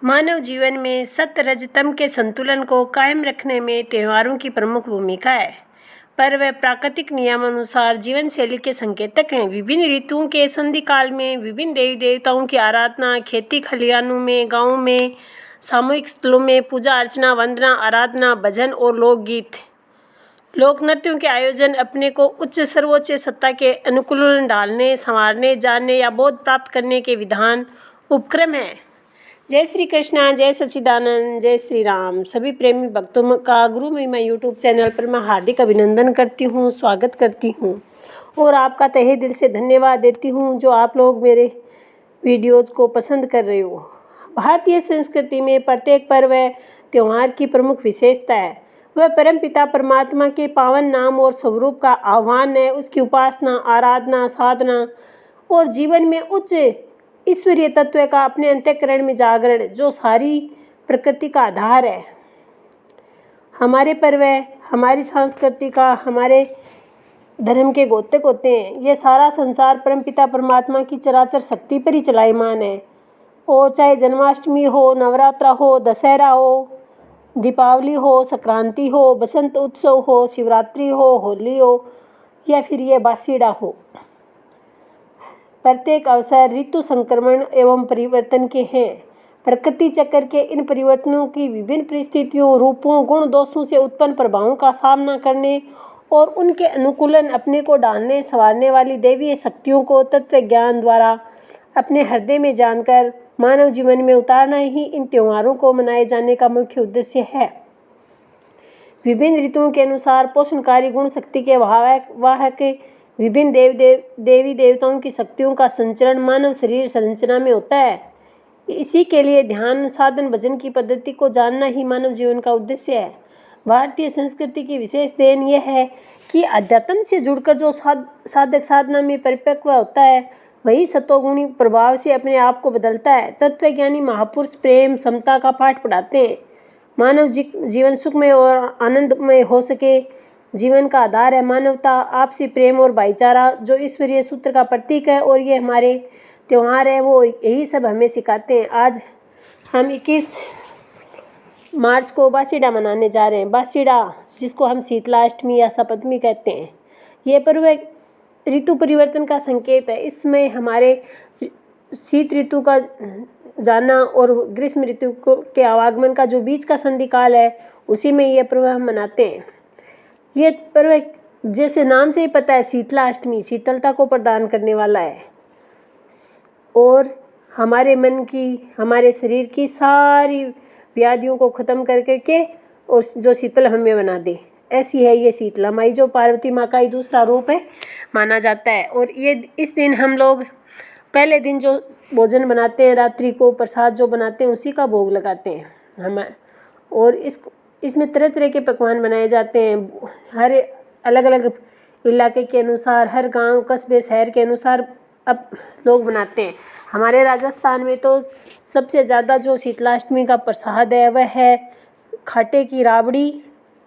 मानव जीवन में सत्य रज तम के संतुलन को कायम रखने में त्योहारों की प्रमुख भूमिका है। पर्व प्राकृतिक नियमानुसार जीवन शैली के संकेतक हैं। विभिन्न ऋतुओं के संधि काल में विभिन्न देवी देवताओं की आराधना, खेती खलिहानों में, गाँव में, सामूहिक स्थलों में पूजा अर्चना, वंदना, आराधना, भजन और लोकगीत, लोक नृत्यों के आयोजन अपने को उच्च सर्वोच्च सत्ता के अनुकूलन डालने, संवारने, जानने या बोध प्राप्त करने के विधान उपक्रम है। जय श्री कृष्णा, जय सच्चिदानंद, जय श्री राम। सभी प्रेमी भक्तों का गुरु महिमा यूट्यूब चैनल पर मैं हार्दिक अभिनंदन करती हूँ, स्वागत करती हूँ और आपका तहे दिल से धन्यवाद देती हूँ जो आप लोग मेरे वीडियोज़ को पसंद कर रहे हो। भारतीय संस्कृति में प्रत्येक पर्व त्यौहार की प्रमुख विशेषता है। वह परमपिता परमात्मा के पावन नाम और स्वरूप का आह्वान है, उसकी उपासना, आराधना, साधना और जीवन में उच्च ईश्वरीय तत्व का अपने अंतःकरण में जागरण, जो सारी प्रकृति का आधार है। हमारे पर्व हमारी संस्कृति का, हमारे धर्म के द्योतक होते हैं। ये सारा संसार परमपिता परमात्मा की चराचर शक्ति पर ही चलायमान है। और चाहे जन्माष्टमी हो, नवरात्रा हो, दशहरा हो, दीपावली हो, संक्रांति हो, बसंत उत्सव हो, शिवरात्रि हो, होली हो या फिर ये बासीड़ा हो, प्रत्येक अवसर ऋतु संक्रमण एवं परिवर्तन के हैं। प्रकृति चक्र के इन परिवर्तनों की विभिन्न परिस्थितियों, रूपों, गुण दोषों से उत्पन्न प्रभावों का सामना करने और उनके अनुकूलन अपने को डालने संवारने वाली दैवीय शक्तियों को तत्व ज्ञान द्वारा अपने हृदय में जानकर मानव जीवन में उतारना ही इन त्योहारों को मनाए जाने का मुख्य उद्देश्य है। विभिन्न ऋतुओं के अनुसार पोषणकारी गुण शक्ति के वाहक विभिन्न देवी देवताओं की शक्तियों का संचरण मानव शरीर संरचना में होता है। इसी के लिए ध्यान, साधन, भजन की पद्धति को जानना ही मानव जीवन का उद्देश्य है। भारतीय संस्कृति की विशेष देन यह है कि अध्यात्म से जुड़कर जो साधक साधना में परिपक्व होता है वही सतोगुणी प्रभाव से अपने आप को बदलता है। तत्वज्ञानी महापुरुष प्रेम समता का पाठ पढ़ाते हैं। मानव जीवन सुखमय और आनंदमय हो सके, जीवन का आधार है मानवता, आपसी प्रेम और भाईचारा, जो ईश्वरीय सूत्र का प्रतीक है। और ये हमारे त्यौहार है वो यही सब हमें सिखाते हैं। आज हम 21 मार्च को बासीड़ा मनाने जा रहे हैं। बासीड़ा, जिसको हम शीतलाष्टमी या सप्तमी कहते हैं, ये पर्व ऋतु परिवर्तन का संकेत है। इसमें हमारे शीत ऋतु का जाना और ग्रीष्म ऋतु के आवागमन का जो बीच का संधि काल है, उसी में ये पर्व हम मनाते हैं। ये पर्व जैसे नाम से ही पता है, शीतलाष्टमी शीतलता को प्रदान करने वाला है और हमारे मन की, हमारे शरीर की सारी व्याधियों को ख़त्म कर करके और जो शीतल हमें बना दे, ऐसी है ये शीतला माई, जो पार्वती माँ का ही दूसरा रूप है माना जाता है। और ये इस दिन हम लोग पहले दिन जो भोजन बनाते हैं, रात्रि को प्रसाद जो बनाते हैं, उसी का भोग लगाते हैं हम। और इसमें तरह तरह के पकवान बनाए जाते हैं। हर अलग अलग इलाके के अनुसार, हर गांव, कस्बे, शहर के अनुसार अब लोग बनाते हैं। हमारे राजस्थान में तो सबसे ज़्यादा जो शीतलाष्टमी का प्रसाद है वह है खाटे की राबड़ी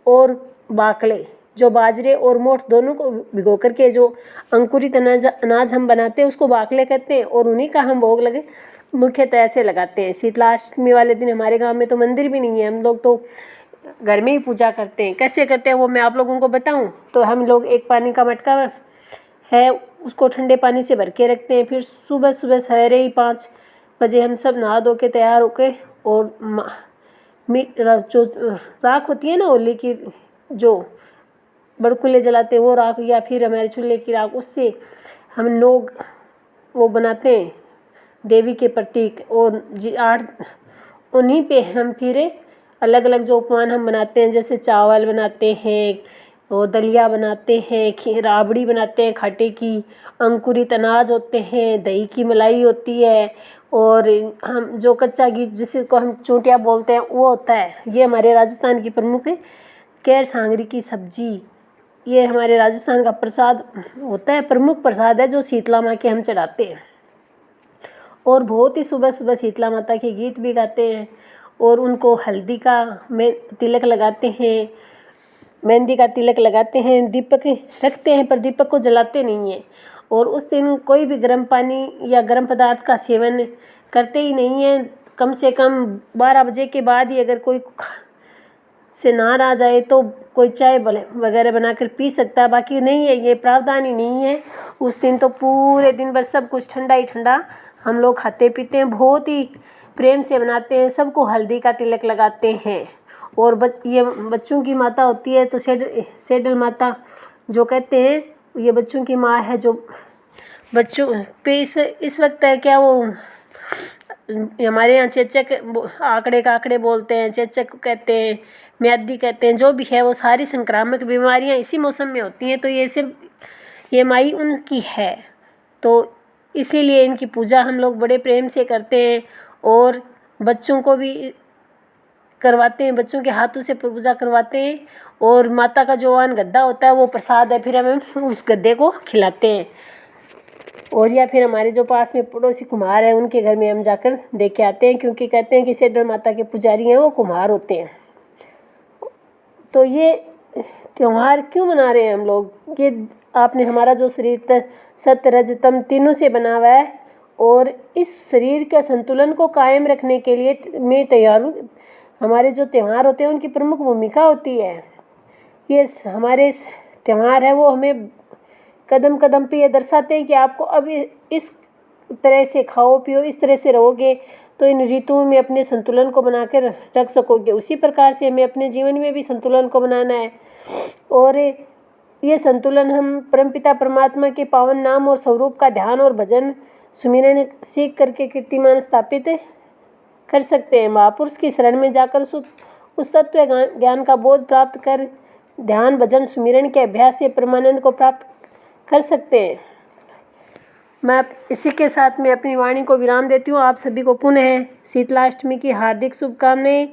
और बाकले, जो बाजरे और मोठ दोनों को भिगो करके जो अंकुरित अनाज हम बनाते हैं उसको बाकले कहते हैं और उन्हीं का हम भोग लगे मुख्यतः से लगाते हैं। शीतलाष्टमी वाले दिन हमारे गांव में तो मंदिर भी नहीं है, हम लोग तो घर में ही पूजा करते हैं। कैसे करते हैं वो मैं आप लोगों को बताऊं तो हम लोग एक पानी का मटका है, उसको ठंडे पानी से भर के रखते हैं। फिर सुबह सुबह सवेरे ही 5 बजे हम सब नहा धो के तैयार होके और जो राख होती है ना होली की, जो बड़कुले जलाते हैं वो राख, या फिर हमारे चूल्हे की राख, उससे हम लोग वो बनाते हैं देवी के प्रतीक। और 8 उन्हीं पे हम फिर अलग अलग जो पकवान हम बनाते हैं, जैसे चावल बनाते हैं और दलिया बनाते हैं, राबड़ी बनाते हैं खाटे की, अंकुरित अनाज होते हैं, दही की मलाई होती है और हम जो कच्चा घी जिसको हम चूटिया बोलते हैं वो होता है। ये हमारे राजस्थान की प्रमुख कैर सांगरी की सब्जी, ये हमारे राजस्थान का प्रसाद होता है, प्रमुख प्रसाद है जो शीतला माँ के हम चढ़ाते हैं। और बहुत ही सुबह सुबह शीतला माता के गीत भी गाते हैं और उनको हल्दी का तिलक लगाते हैं, मेहंदी का तिलक लगाते हैं, दीपक रखते हैं पर दीपक को जलाते नहीं हैं। और उस दिन कोई भी गर्म पानी या गर्म पदार्थ का सेवन करते ही नहीं हैं। कम से कम 12 बजे के बाद ही अगर कोई से नार आ जाए तो कोई चाय वगैरह बनाकर पी सकता है, बाकी नहीं है, ये प्रावधान ही नहीं है। उस दिन तो पूरे दिन भर सब कुछ ठंडा ही ठंडा हम लोग खाते पीते हैं, बहुत ही प्रेम से बनाते हैं, सबको हल्दी का तिलक लगाते हैं। और ये बच्चों की माता होती है तो सेडल माता जो कहते हैं, ये बच्चों की माँ है, जो बच्चों पे इस वक्त है क्या, वो हमारे यहाँ चेचक आंकड़े काकड़े बोलते हैं, चेचक कहते हैं, म्यादी कहते हैं, जो भी है वो सारी संक्रामक बीमारियाँ इसी मौसम में होती हैं। तो ये सिर्फ ये माई उनकी है, तो इसीलिए इनकी पूजा हम लोग बड़े प्रेम से करते हैं और बच्चों को भी करवाते हैं, बच्चों के हाथों से पूजा करवाते हैं। और माता का जो वाहन गद्दा होता है वो प्रसाद है, फिर हम उस गद्दे को खिलाते हैं। और या फिर हमारे जो पास में पड़ोसी कुम्हार है उनके घर में हम जाकर दे के आते हैं, क्योंकि कहते हैं कि सेडल माता के पुजारी हैं वो कुम्हार होते हैं। तो ये त्यौहार क्यों मना रहे हैं हम लोग, ये आपने हमारा जो शरीर सत्य रज तम तीनों से बना हुआ है, और इस शरीर के संतुलन को कायम रखने के लिए हमारे जो त्यौहार होते हैं उनकी प्रमुख भूमिका होती है। ये हमारे त्यौहार है वो हमें कदम कदम पे ये दर्शाते हैं कि आपको अब इस तरह से खाओ पियो, इस तरह से रहोगे तो इन ऋतुओं में अपने संतुलन को बनाकर रख सकोगे। उसी प्रकार से हमें अपने जीवन में भी संतुलन को बनाना है, और ये संतुलन हम परमपिता परमात्मा के पावन नाम और स्वरूप का ध्यान और भजन सुमिरन सीख करके कीर्तिमान स्थापित कर सकते हैं। महापुरुष की शरण में जाकर उस तत्व ज्ञान का बोध प्राप्त कर ध्यान भजन सुमिरन के अभ्यास से परमानंद को प्राप्त कर सकते हैं। मैं इसी के साथ में अपनी वाणी को विराम देती हूँ। आप सभी को पुनः शीतलाष्टमी की हार्दिक शुभकामनाएं